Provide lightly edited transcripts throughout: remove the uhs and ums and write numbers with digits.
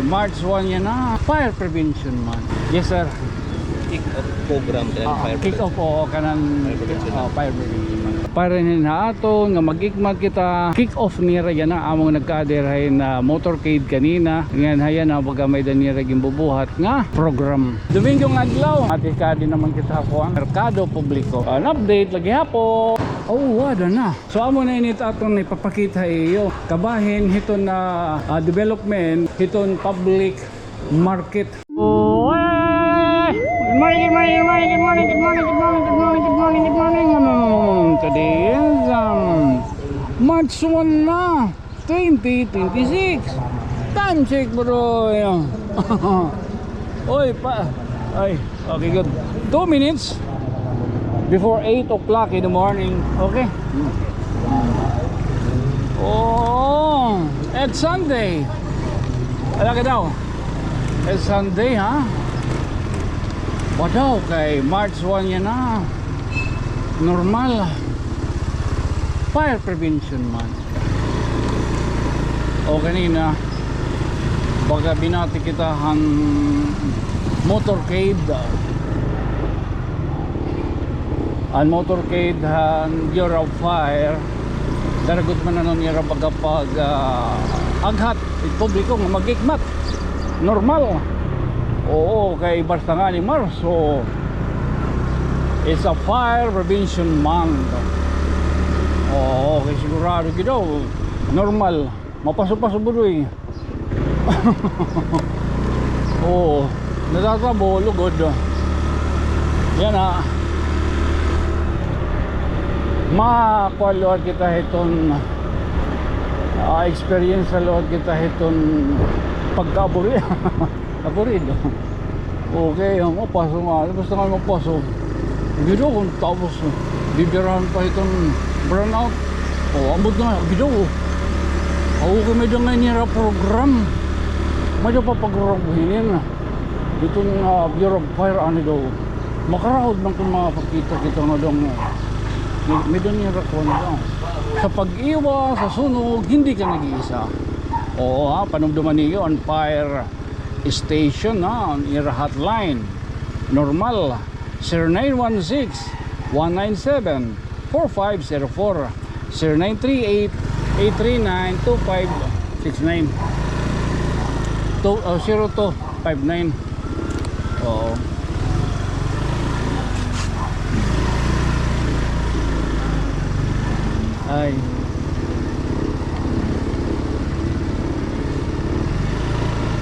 March 1 yan na, fire prevention month. Yes sir. Kick-off program kanang fire Kick-off po kanan fire prevention month. Para rin aton nga mag-ikmat kita kick-off nira yan na among nagka-adherhay na motorcade kanina. Ngayon hayan na baga may danira gimbubuhat nga program. Dominggo nga adlaw, atikadi naman kita po ang merkado publiko. An update lagi hapo. Oh, wala na. So amo na init aton ipapakita iyo. Kabahin hiton na development, hiton public market. Oh, good morning, good morning, good morning, good morning, good morning, good morning, good morning, good morning, good morning. Today is March 1 na, 2026. Time check bro. Oy pa. Ay, okay good. 2 minutes before 8 o'clock in the morning. Okay. Oh, it's Sunday. Ala ka daw. It's Sunday, ha? O daw kay March 1 yan na. Normal fire prevention month. O kanina baga binati kita han motorcade. Ang motorcade han Bureau of Fire daragot man na nun nira baga pag aghat publiko nga mag-ikmat normal. Oo, kay basta nga ni Marso it's a fire prevention month. Oo, kay sigurado gidaw normal mapasok-pasok budoy. Oo, natatabo lugod yan ha. Makuha kita hiton experience sa load kita hiton pagkaburi. Aburido. Okay, mapasok nga. Basta nga mapasok. Gido kung tapos bibirahan pa itong burnout. O, ambod na. Gido. Okay, medyo nga nira program. Medyo papag-roginin. Itong Bureau of Fire, ano daw. Makarahod ng kung makapagkita kita na daw. Medyo nira ko na daw. Sa pag-iwa, sa sunog, hindi ka nag-iisa. Oo ha, panumduman niyo on fire station on your hotline normal 0916-197-4504 0938-839-2569 0259. Oo. Ay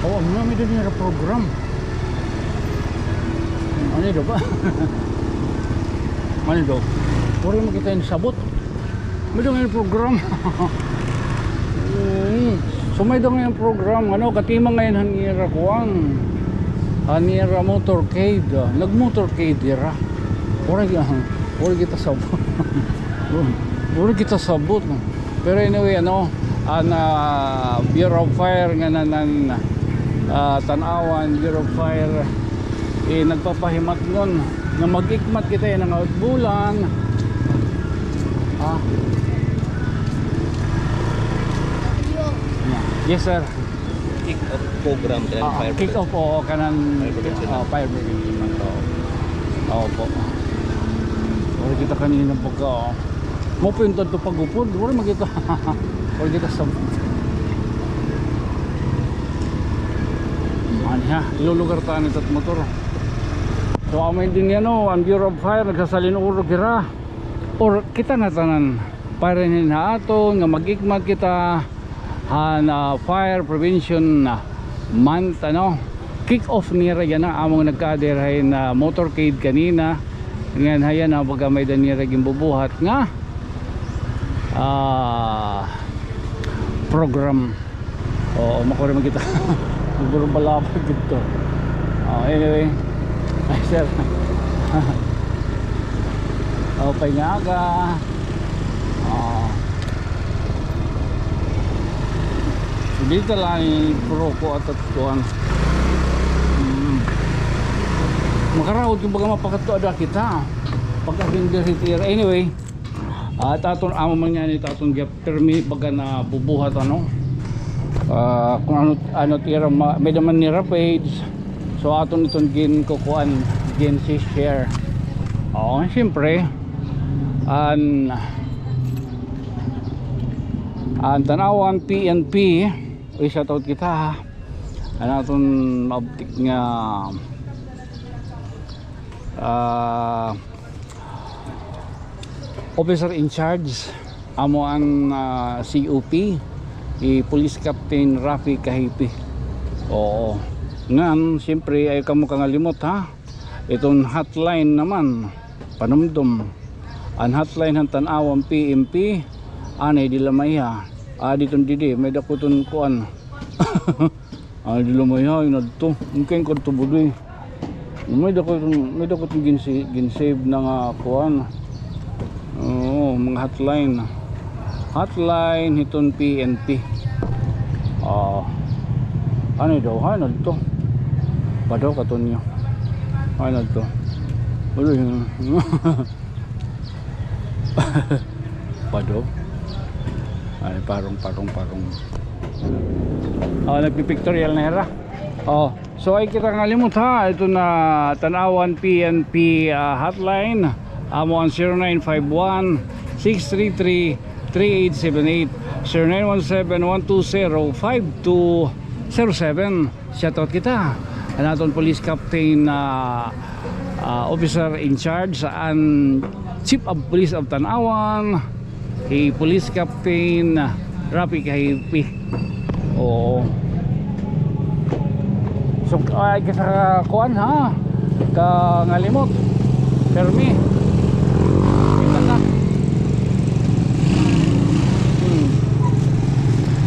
oh, ano may doon nila program? Ano doon ba? Ano doon? Puri mo kita yung sabot. May doon yung program. So may doon yung program. Ano, katima ngayon hanira kuwang. Hanira motorcade. Nag-motorcade dira. Puri kita sabot. Puri kita sabot. Pero anyway, ano, ang Bureau of Fire nga nanan tanawan Bureau of Fire nagpapahimat nun na mag-ikmat kita ng outbulan. Yes sir. Kick-off program kanang fire Kick-off po kanan fire prevention month. Opo. Wala kita kanina pagka mo pinto to pagupod. Wala magita. Wala kita sa ha, ilulugar tayo nito't motor. So amay din yan o, ang Bureau of Fire nagsasalinuro kira or kita nga tanan para rin aton nga mag-ikmat kita na fire prevention month ano. Kick off nira yan na among nagka-adherhay na motorcade kanina. Ngayon hayan na baga may danira gimbubuhat nga program. Oo, makuha man kita. Siguro balapag dito. Anyway, ay sir. Okay nga ka. Dito lang yung puro ko at tuwan. Makaraod yung baga mapakato ada kita. Pagka hindi retire. Anyway, at aton amo man yan ito aton gap termi baga na bubuhat ano. kung ano tira may naman ni page. So aton itong gin kukuan gin si share. Siyempre ang tanawan PNP shoutout kita aton maabtik nga officer in charge amo ang COP Police Captain Rafi Kahipi. Ngan siyempre ay kamo kangalimot ha, itong hotline naman panumdum ang hotline ng tanawang PMP anay di lamaya ditong didi may dakuton kuan di lamaya inadto mungkin ko tubudoy may dakuton ginsave na nga kuan mga hotline itong PNP ano daw to padaw katon nyo to padaw ay parong nagpipictorial na hera. So ay kita ngalimot ha, ito na tanawan PNP hotline amo ang 0951-633-3878 0917-120-5207. Shoutout kita anaton Police Captain Officer in Charge and Chief of Police of Tanawan Police Captain Rafi Kahipi. So ay kita kuan ha kangalimot permi kita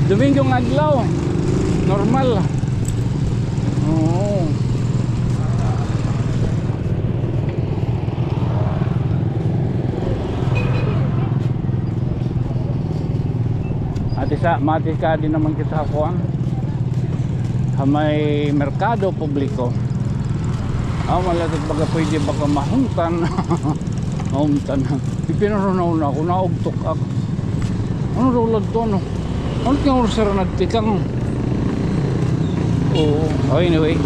Domingong adlaw normal. Mati ka din naman kita kuan may merkado publiko malagad baga pwede baka mahuntan mahuntan ipinarunaw na ako naugtok ako ano rolad to ano kang ursara nagtikang anyway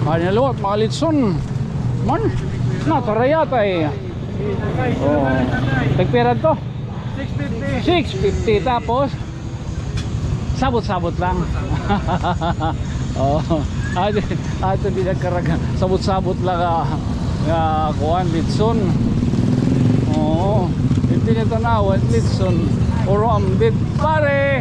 nalawat makalitson man natarayata tagpera to 650 tapos sabot-sabot lang. Ato di nagkaraga sabot-sabot lang kuhan litson. Hindi nito nawan litson puro ambit pare.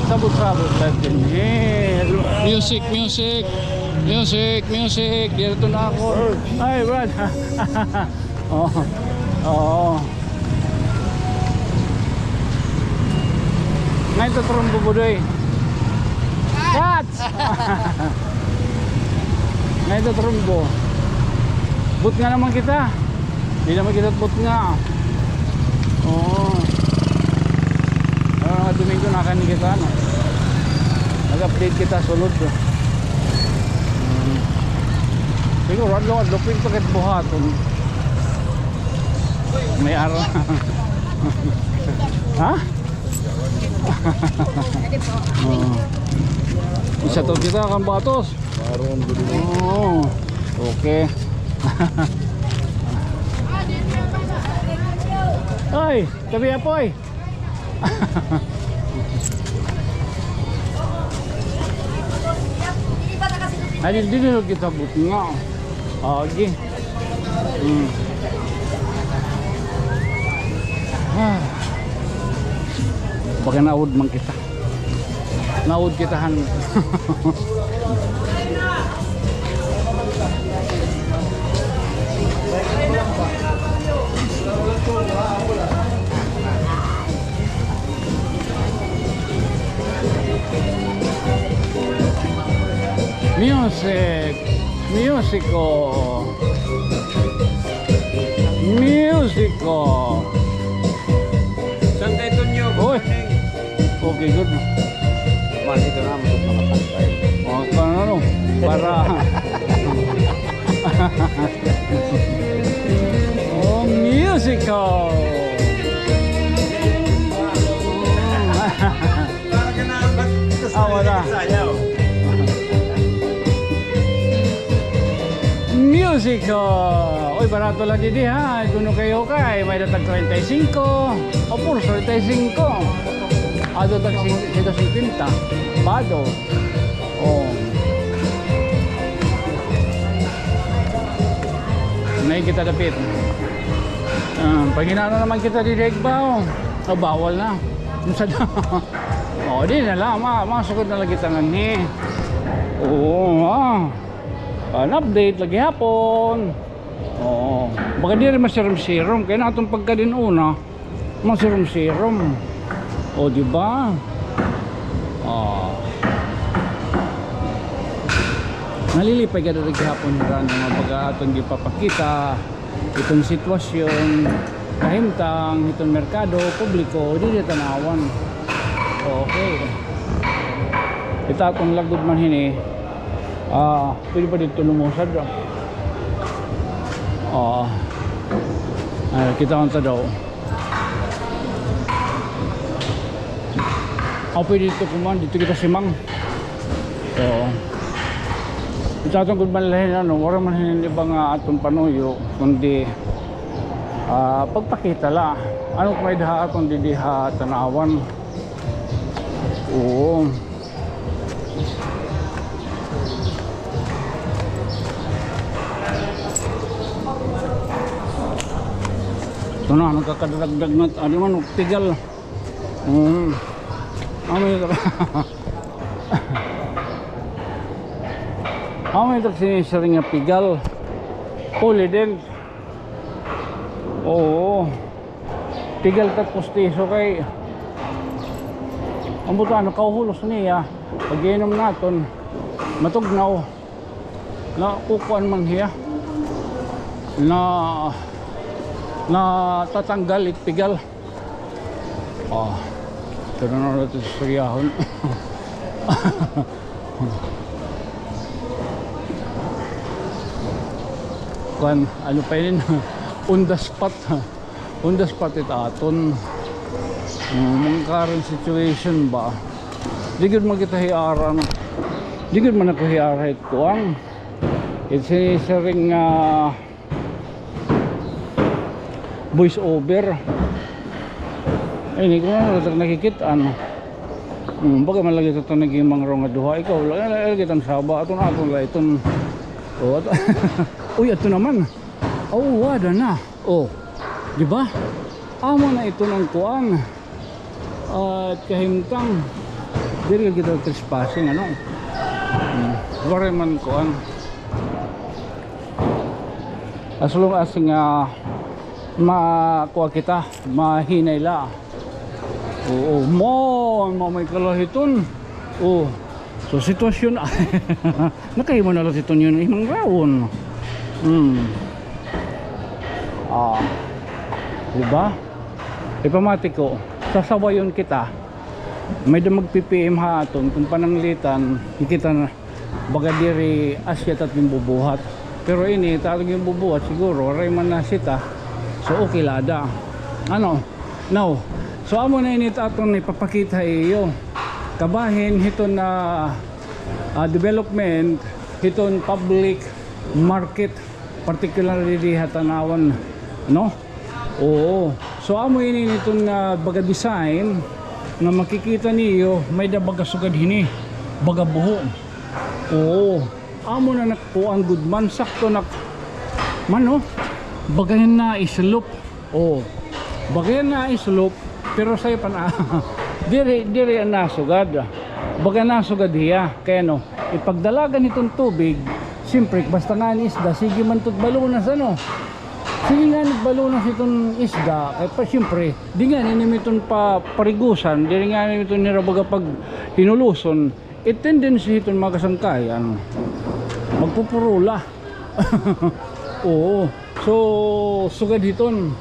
Sabot-sabot natin. Music dito na ako. Ay Brad. Ngayon ito trumbo budoy. Cats. Ngayon ito trumbo. But nga naman kita. Hindi naman kita but nga. Domingo nakanin kita nag-update kita sulod siguro adlopin pa kat buhaton may araw ha? Isa to kita kan batos okay. Ay tabi apoy ay hindi nyo kita buti nga okay. Baka naud man kita naud kitahan musico San kayo nyo? Okay, good. Dito na makapantay. Para Musical. Wala. Musical. Uy, barato lang din ha. Kuno kayo kay may datag 35. O puro 35. Ado tag 150. Bado. Oh. May kita dapit. Pag ginano naman kita di Regba, o bawal na. O, di na lang. Masukod na lagi tangan ni. Oo, an update lagi hapon. Oo. Baka di rin masirum-sirum. Kaya na itong pagka din una, masirum-sirum. O, diba? Nalilipay ka rin hapon nila ng mga baga-atong ipapakita itong sitwasyon kahimtang itong merkado publiko di tanawan. Okay, kita atong lagod man hini pwede pa dito lumusad kita kanta daw pwede dito kuman dito kita simang ito atong good man lahin wala man hindi ba nga atong panuyo kundi pagpakita la ano kung may daha atong didiha tanawan. Oo, ito na nagkakadagdag na ano man tigal. May sinisering nga pigal uli din. Oo, pigal tat pustiso kay ang buto ano kauhulos niya pag inom naton matugnaw na kukuan man hiya na tatanggal pigal. Ito na natin sa suryahon. Kuan ano pa yun on the spot ito aton mga current situation ba di gud man kita hiaran di gud man ako hiaran kuan it's a ring voice over ini ko na nakikita baga man lagi ito naging mga rong duha ikaw lagi itong saba aton la itong uy ito naman wada na di ba amo na ito ng kuan at kahimtang diri kita trespassing wala man kuan as long as nga makuha kita mahinay la. May kalahiton. So sitwasyon nakahimo na lang siton yun imong rawon. Diba? Ipamatiko sasawayon kita may damag PPM haton kung pananglitan kita na baga diri asyat at bubuhat pero ini talog yung bubuhat siguro ray man na sita so okay lada now so amo na init aton ipapakita iyo kabahin hiton na development hiton public market particularly di Hatanawan so amo ini niton na baga design na makikita niyo may da baga sugad hini baga buho. Amo na nakuan good man sakto nak bagayan na islop. Bagayan na islop pero say pan diri na sugad baga na sugad hiya kaya ipagdalagan itong tubig siyempre basta nga ni isda sige man tut balunas sige nga nagbalunas itong isda kaya pa siyempre di nga nimiton pa parigusan di nga nimiton nirabaga pag hinuluson tendency itong makasangkayan magpupurula. So sugad hiton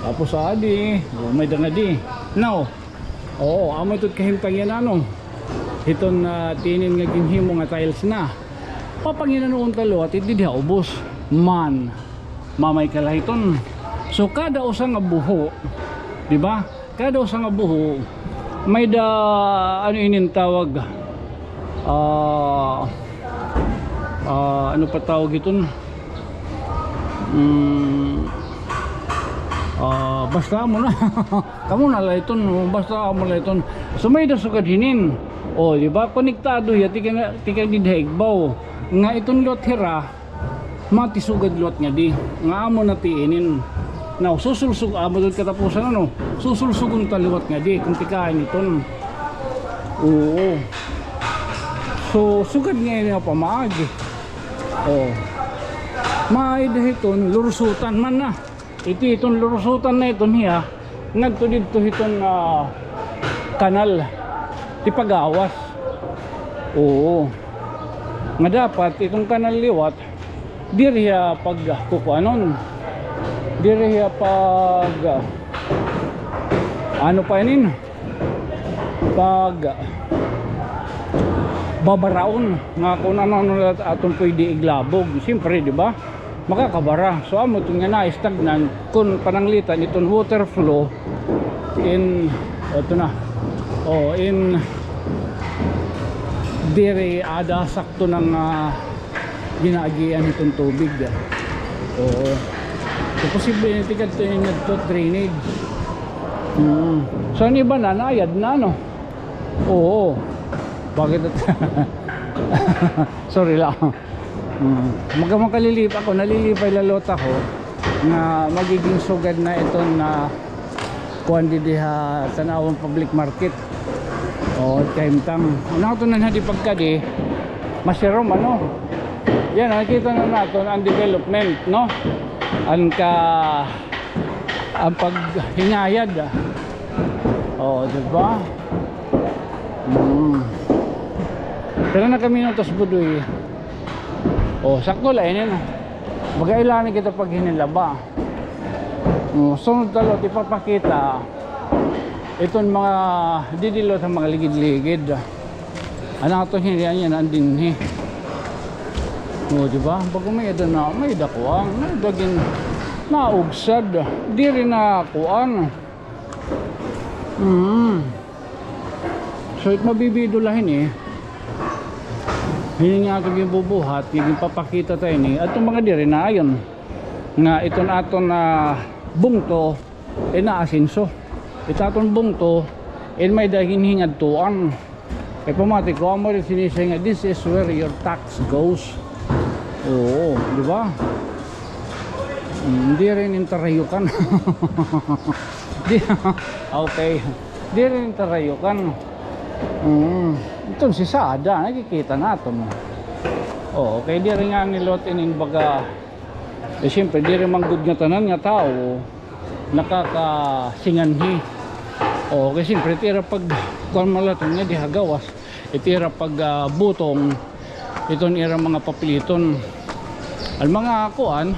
tapos adi may dangadi amo itong kahimtang yan hiton tinin nga ginhimo nga tiles na papangina noon talo at hindi diha ubos man mamay kalahiton So kada usa nga buho, di ba? Kada usa nga buho may da ano inin tawag ano pa tawag iton? Basta mo na kamo na la iton, basta mo la iton. So may da sugad hinin. O di ba konektado ya tika gidhaigbaw nga iton lot hira matisugad lot nga di nga amo na tiinin. Now susulsug amo dun katapusan ano, susulsugon taliwat nga di kung tikain iton. Oo. So sugad nga yun pa maagi. Oh. Maid hiton lurusutan man na. Iton lurusutan na iton hiya ngadto didto hiton kanal ti pagawas. Oo. Nga dapat itong kanal liwat diriya pag kukuanon. Diriya pag ano pa inin? Pag babaraon nga kung ano atong pwede iglabog. Siyempre, di ba? Makakabara. So amo itong nga na-stagnan kung pananglitan itong water flow in ito na. Oh, in dire ada sakto ng ginaagian itong tubig. Oo. So posible tigad to yung drainage. So ang iba na naayad na no. Oo. Bakit sorry lang. Makalilip ako, nalilipay lalot ako na magiging sugad na itong kuan diha Tanawang Public Market. O kaimtang. Ano ito na di pagkadi masirom ano. Yan nakita na natin ang development no. Ang paghingayad. O diba? Pero na kami ng Tasbudoy. O sakto lang yun. Magkailangan kita pag hinilaba. Sunod talot ipapakita itong mga didilot ng mga ligid-ligid. Ano ito hiniyan yan ang dinhi. O diba? Bago may ito na may dakuang may daging naugsad. Di rin na kuan. So it mabibidulahin hindi nga ito yung bubuhat yung papakita tayo at itong mga diri na ayon nga ito na ito na bungto naasinso ito aton bungto may dahil hingad tuan pamati ko mo rin sinisay nga this is where your tax goes. Oo di ba? Hindi rin interayukan. Okay hindi rin interayukan. Ito si Sada nakikita natin. Oh, okay di rin nga nilot inin baga siyempre di rin manggod nga tanan nga tao nakakasinganhi. Oh, kasi siyempre tira pag kuan malaton nga dihagawas itira pag butong iton ira mga papiliton al mga kuan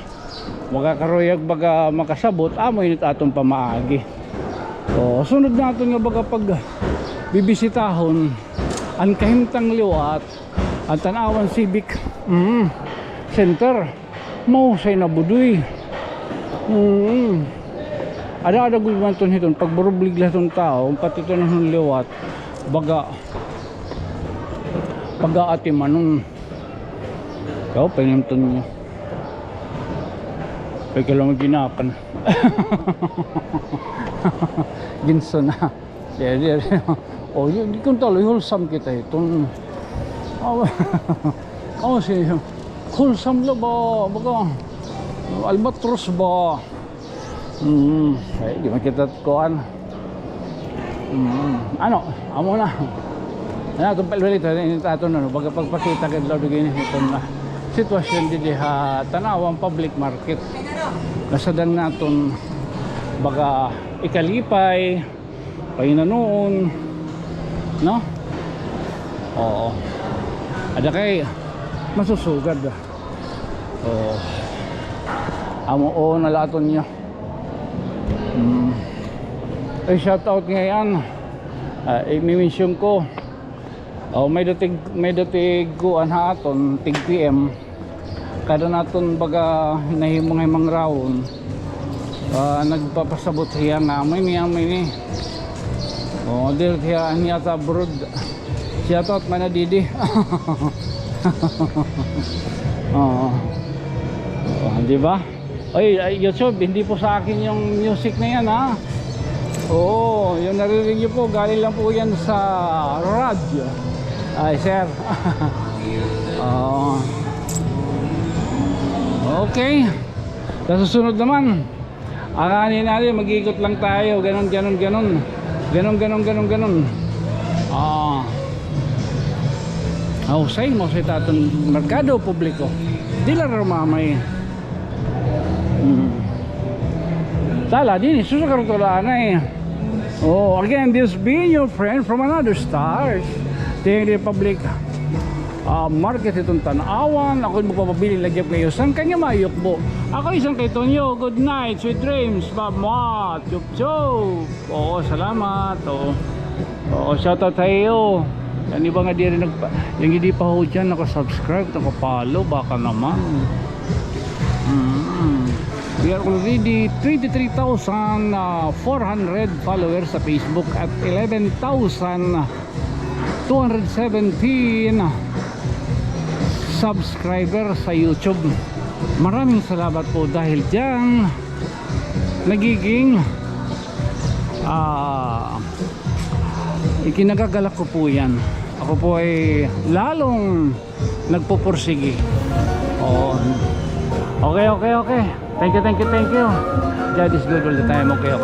magakaroyag baga makasabot amo init atong pamaagi. Oh, sunod natin nga baga pag bibisitahon ang kahimtang liwat ang Tanawan Civic Center mahusay na budoy. Ada gulmanton hiton pag burublig laton tao pati ito ng liwat baga pag-aati manon kau penimton nyo kaya kailangan ginapan. Ginso na oh di kung talo wholesome kita itong si wholesome lo ba baga albatros ba ay di makita koan ano amo na itong palwalito ito na baga pagpakita ka daw digin itong sitwasyon di Tanawang Public Market nasadan naton baga ikalipay painanoon no? Oo ada kay masusugad oo amo o nalaton niya ay shout out ngayon i-mention ko may datig kuan haton tig PM kada naton baga nahimong rawon nagpapasabot siya namin ni dir siya ta abroad siya tot manadidi. Di ba? Ay, YouTube, hindi po sa akin yung music na yan, ha? Oo, yung naririnig niyo po, galing lang po yan sa radyo. Ay, sir. Okay. Sa susunod naman, akanin natin, mag-ikot lang tayo, ganon. Say mo sa tatong merkado publiko. Di lang rumamay. Tala din, susukarutulaan na eh. Again, this being your friend from another stars. Ting Republic Market itong Tanawan. Ako magpapabili lagyap ngayon. Saan kanya mayukbo? Ako isang kay Tonyo. Good night, sweet dreams. Bye-bye. Chup-chup. Salamat. Shoutout sa iyo. Yan iba nga di rin yung hindi pa ho dyan nakasubscribe, nakapollow, baka naman. We are already 23,400 followers sa Facebook at 11,217 subscribers sa YouTube. Maraming salamat po dahil dyan nagiging ikinagagalak ko po yan. Ako po ay lalong nagpupursigi. Okay. Thank you. God is good all the time. Okay.